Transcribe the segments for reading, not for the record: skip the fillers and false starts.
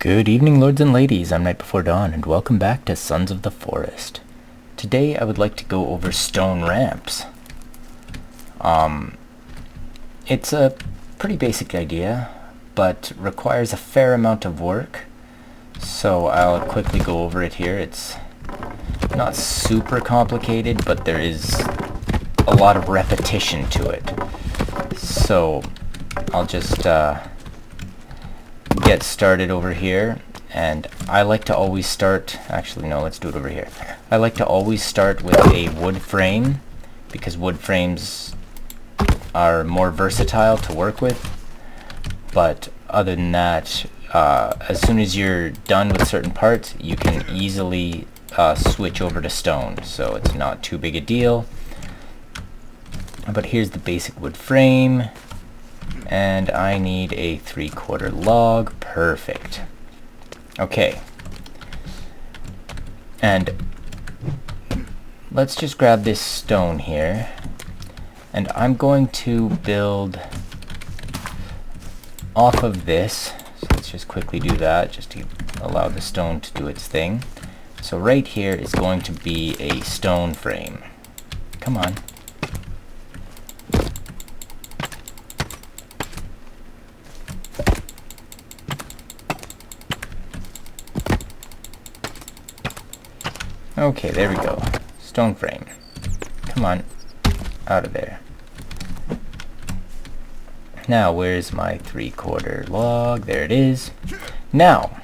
Good evening, lords and ladies. I'm Night Before Dawn, and welcome back to Sons of the Forest. Today I would like to go over stone ramps. It's a pretty basic idea, but requires a fair amount of work. So I'll quickly go over it here. It's not super complicated, but there is a lot of repetition to it. So I'll just get started over here, and I like to always start, actually no, let's do it over here. I like to always start with a wood frame because wood frames are more versatile to work with, but other than that, as soon as you're done with certain parts, you can easily switch over to stone, so it's not too big a deal. But here's the basic wood frame. And I need a 3/4 log. Perfect. Okay. And let's just grab this stone here. And I'm going to build off of this. So let's just quickly do that just to allow the stone to do its thing. So right here is going to be a stone frame. Come on. Okay, there we go. Stone frame. Come on. Out of there. Now, where's my 3/4 log? There it is. Now,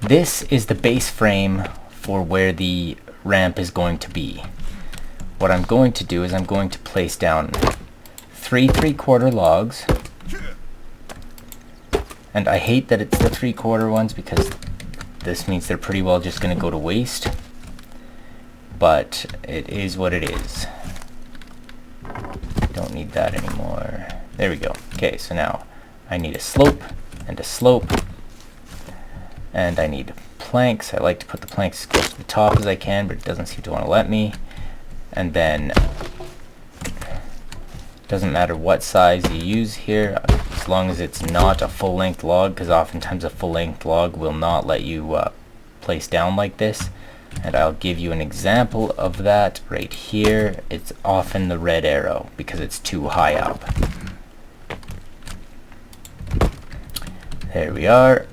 this is the base frame for where the ramp is going to be. What I'm going to do is I'm going to place down 3 3/4 logs. And I hate that it's the 3/4 ones because this means they're pretty well just going to go to waste. But it is what it is. Don't need that anymore. There we go. Okay, so now I need a slope and a slope. And I need planks. I like to put the planks as close to the top as I can, but it doesn't seem to want to let me. And then doesn't matter what size you use here, as long as it's not a full-length log, because oftentimes a full-length log will not let you place down like this. And I'll give you an example of that right here. It's often the red arrow because it's too high up. There we are.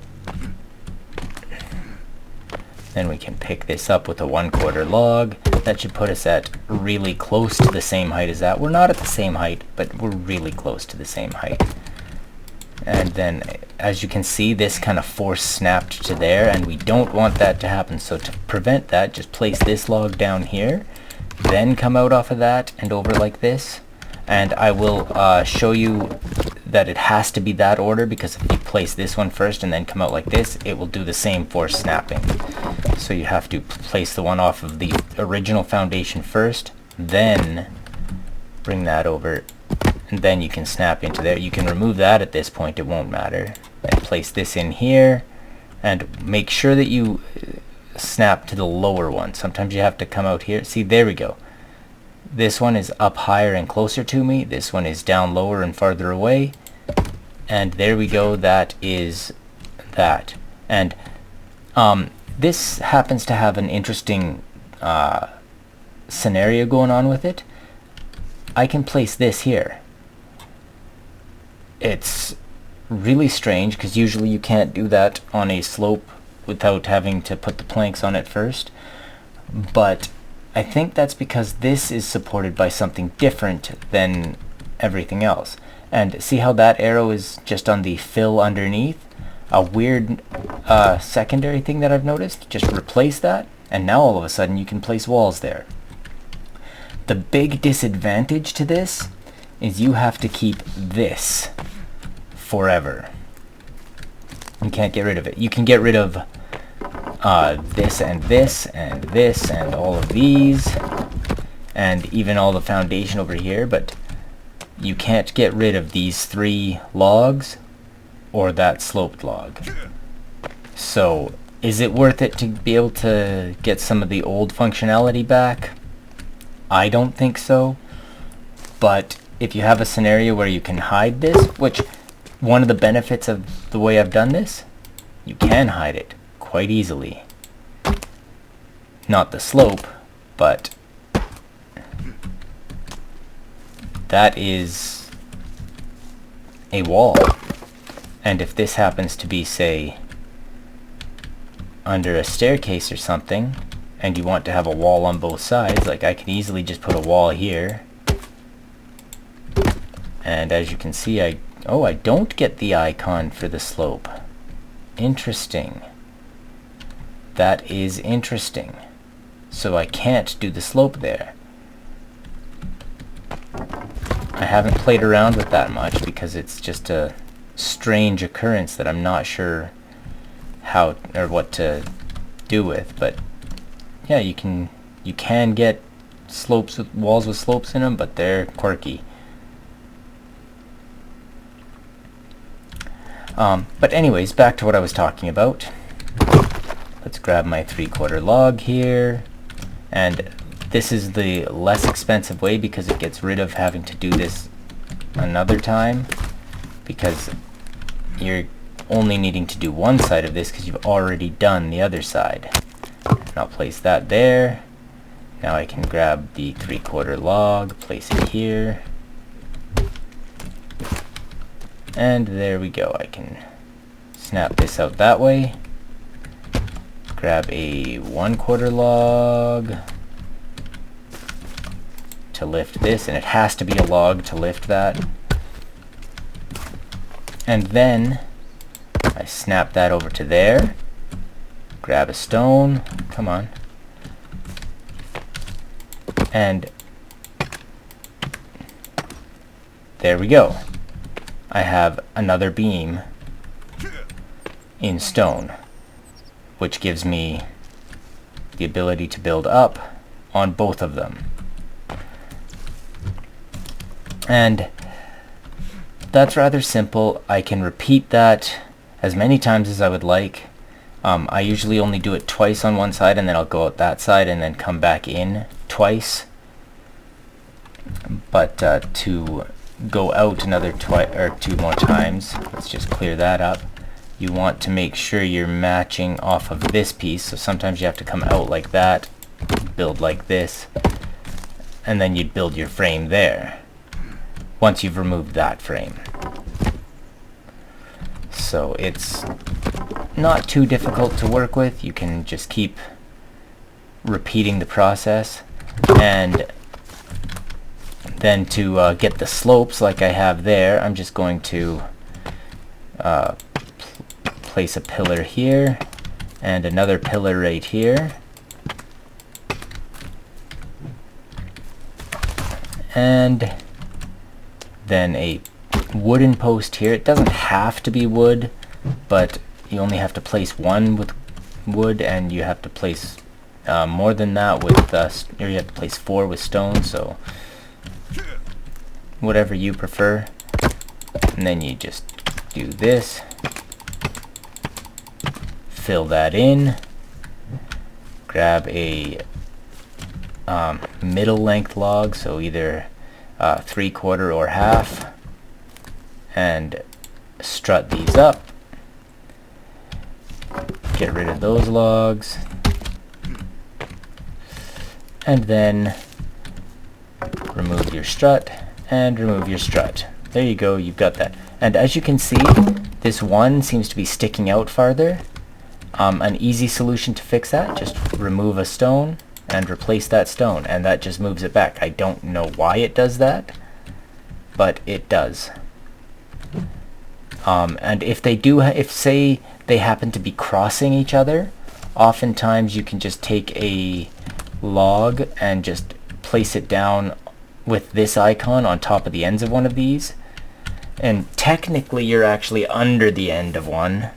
Then we can pick this up with a 1/4 log. That should put us at really close to the same height as that. We're not at the same height, but we're really close to the same height. And then, as you can see, this kind of force snapped to there, and we don't want that to happen. So to prevent that, just place this log down here, then come out off of that and over like this. And I will show you that it has to be that order, because if you place this one first and then come out like this, it will do the same force snapping. So you have to place the one off of the original foundation first, then bring that over, and then you can snap into there. You can remove that at this point, it won't matter. And place this in here, and make sure that you snap to the lower one. Sometimes you have to come out here. See, there we go. This one is up higher and closer to me. This one is down lower and farther away. And there we go, that is that. And this happens to have an interesting scenario going on with it. I can place this here. It's really strange because usually you can't do that on a slope without having to put the planks on it first, but I think that's because this is supported by something different than everything else. And see how that arrow is just on the fill underneath? A weird secondary thing that I've noticed. Just replace that, and now all of a sudden you can place walls there. The big disadvantage to this is you have to keep this forever. You can't get rid of it. You can get rid of this and this and this and all of these and even all the foundation over here, but you can't get rid of these 3 logs or that sloped log. So is it worth it to be able to get some of the old functionality back? I don't think so, but if you have a scenario where you can hide this, which one of the benefits of the way I've done this you can hide it quite easily. Not the slope, but that is a wall. And if this happens to be, say, under a staircase or something, and you want to have a wall on both sides, like I can easily just put a wall here. And as you can see, I don't get the icon for the slope. Interesting. That is interesting. So I can't do the slope there. I haven't played around with that much because it's just a strange occurrence that I'm not sure how or what to do with. But yeah, you can get slopes with walls with slopes in them, but they're quirky. But anyways, back to what I was talking about. Let's grab my 3/4 log here, and this is the less expensive way because it gets rid of having to do this another time, because you're only needing to do one side of this because you've already done the other side. And I'll place that there. Now I can grab the 3/4 log, place it here, and there we go. I can snap this out that way. Grab a 1/4 log to lift this, and it has to be a log to lift that. And then I snap that over to there. Grab a stone. Come on. And there we go. I have another beam in stone, which gives me the ability to build up on both of them. And that's rather simple. I can repeat that as many times as I would like. I usually only do it twice on one side, and then I'll go out that side and then come back in twice. But to go out another two more times, let's just clear that up. You want to make sure you're matching off of this piece, so sometimes you have to come out like that, build like this, and then you'd build your frame there once you've removed that frame. So it's not too difficult to work with. You can just keep repeating the process, and then to get the slopes like I have there, I'm just going to place a pillar here and another pillar right here, and then a wooden post here. It doesn't have to be wood, but you only have to place one with wood, and you have to place more than that with or you have to place 4 with stone, so whatever you prefer. And then you just do this, fill that in, grab a middle length log, so either 3/4 or half, and strut these up. Get rid of those logs, and then remove your strut and remove your strut. There you go, you've got that. And as you can see, this one seems to be sticking out farther. An easy solution to fix that, just remove a stone and replace that stone, and that just moves it back. I don't know why it does that, but it does. And if they do, if say they happen to be crossing each other, oftentimes you can just take a log and just place it down with this icon on top of the ends of one of these, and technically you're actually under the end of one,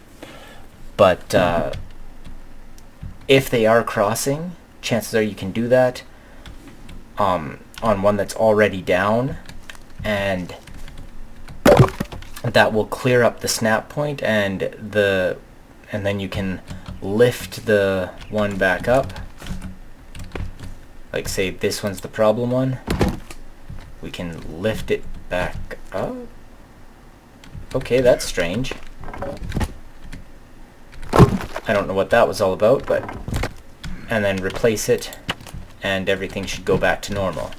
but if they are crossing, chances are you can do that on one that's already down, and that will clear up the snap point, and then you can lift the one back up. Like say this one's the problem one, we can lift it back up. Okay, that's strange. I don't know what that was all about, but... And then replace it, and everything should go back to normal.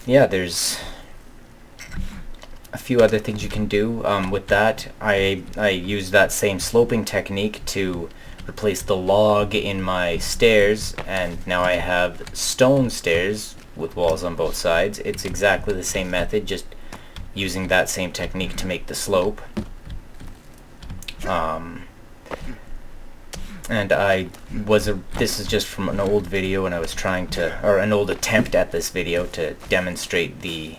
Yeah, there's a few other things you can do with that. I use that same sloping technique to replace the log in my stairs, and now I have stone stairs with walls on both sides. It's exactly the same method, just using that same technique to make the slope. And this is just from an old video, and I was trying to, or an old attempt at this video to demonstrate the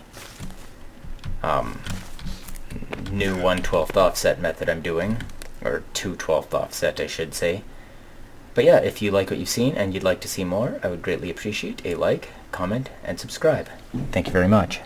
new 1/12th offset method I'm doing, or 2/12th offset I should say. But yeah, if you like what you've seen and you'd like to see more, I would greatly appreciate a like, comment, and subscribe. Thank you very much.